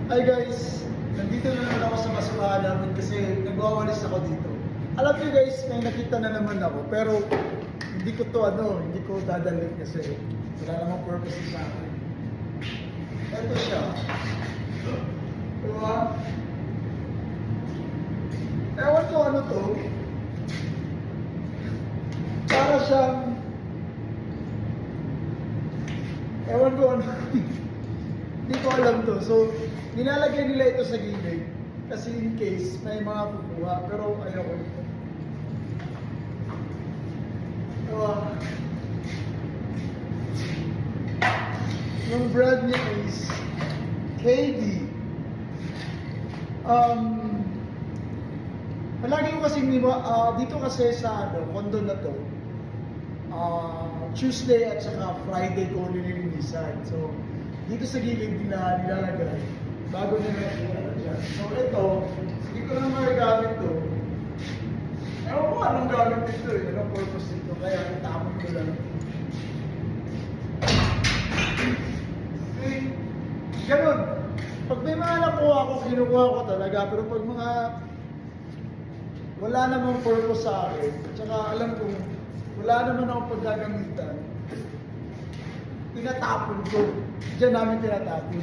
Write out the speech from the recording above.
Hi guys! Nandito na naman ako sa basurahan namin kasi nagwawalis ako dito. Alam niyo guys, may nakita na naman ako pero hindi ko hindi ko dadalhin kasi wala namang purpose sa akin. Ito siya. Diba? Ewan ko ano to. Para siyang ewan ko ano. Hindi ko alam to. So, nilalagay nila ito sa gilid. Kasi in case, may mga kukuha. Pero ayoko ito. Yung brand niya is KD. Palagi ko kasi dito kasi sa condo na to, Tuesday at saka Friday ko nililinisan. So, dito sa gilid nila nilalagay bago nila dyan. So, ito, hindi ko na magagamit to. Ewan ko anong gamit dito eh. Anong purpose dito. Kaya itapon ko lang. Okay. Ganun. Pag may mga nakuha ko, kinukuha ko talaga. Pero pag mga wala namang purpose sa akin, tsaka alam kong wala naman akong paggagamitan, tinatapon ko. Diyan namin tinatapon.